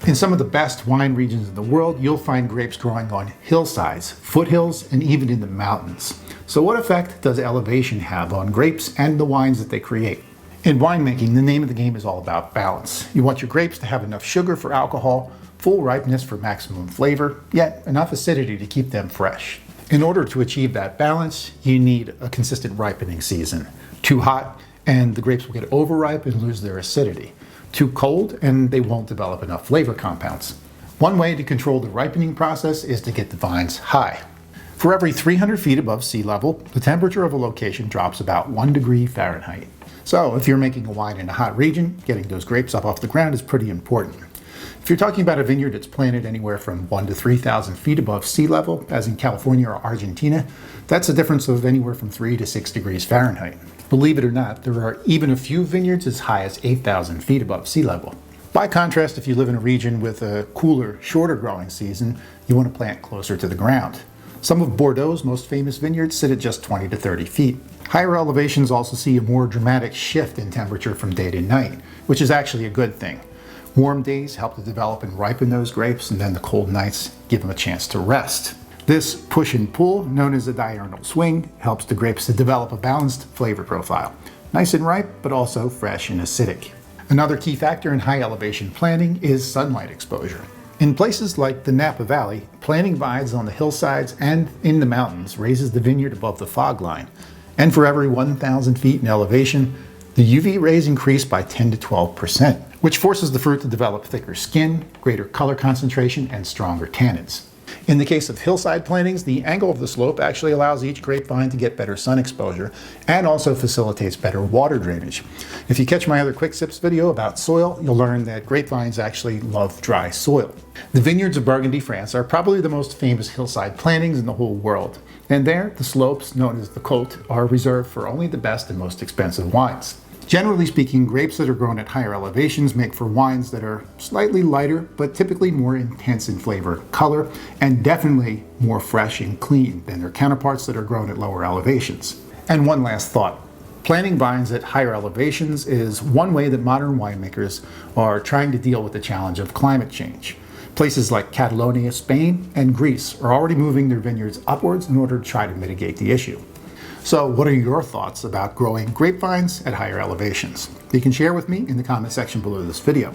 In some of the best wine regions in the world, you'll find grapes growing on hillsides, foothills, and even in the mountains. So what effect does elevation have on grapes and the wines that they create? In winemaking, the name of the game is all about balance. You want your grapes to have enough sugar for alcohol, full ripeness for maximum flavor, yet enough acidity to keep them fresh. In order to achieve that balance, you need a consistent ripening season. Too hot, and the grapes will get overripe and lose their acidity. Too cold, and they won't develop enough flavor compounds. One way to control the ripening process is to get the vines high. For every 300 feet above sea level, the temperature of a location drops about 1 degree Fahrenheit. So if you're making a wine in a hot region, getting those grapes up off the ground is pretty important. If you're talking about a vineyard that's planted anywhere from 1 to 3,000 feet above sea level, as in California or Argentina, that's a difference of anywhere from 3 to 6 degrees Fahrenheit. Believe it or not, there are even a few vineyards as high as 8,000 feet above sea level. By contrast, if you live in a region with a cooler, shorter growing season, you want to plant closer to the ground. Some of Bordeaux's most famous vineyards sit at just 20 to 30 feet. Higher elevations also see a more dramatic shift in temperature from day to night, which is actually a good thing. Warm days help to develop and ripen those grapes, and then the cold nights give them a chance to rest. This push and pull, known as a diurnal swing, helps the grapes to develop a balanced flavor profile. Nice and ripe, but also fresh and acidic. Another key factor in high elevation planting is sunlight exposure. In places like the Napa Valley, planting vines on the hillsides and in the mountains raises the vineyard above the fog line. And for every 1,000 feet in elevation, the UV rays increase by 10 to 12%, which forces the fruit to develop thicker skin, greater color concentration, and stronger tannins. In the case of hillside plantings, the angle of the slope actually allows each grapevine to get better sun exposure and also facilitates better water drainage. If you catch my other Quick Sips video about soil, you'll learn that grapevines actually love dry soil. The vineyards of Burgundy, France are probably the most famous hillside plantings in the whole world. And there, the slopes, known as the côte, are reserved for only the best and most expensive wines. Generally speaking, grapes that are grown at higher elevations make for wines that are slightly lighter, but typically more intense in flavor and color, and definitely more fresh and clean than their counterparts that are grown at lower elevations. And one last thought. Planting vines at higher elevations is one way that modern winemakers are trying to deal with the challenge of climate change. Places like Catalonia, Spain, and Greece are already moving their vineyards upwards in order to try to mitigate the issue. So what are your thoughts about growing grapevines at higher elevations? You can share with me in the comment section below this video.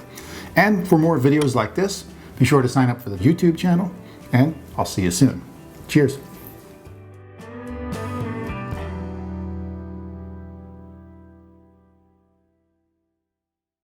And for more videos like this, be sure to sign up for the YouTube channel, and I'll see you soon. Cheers.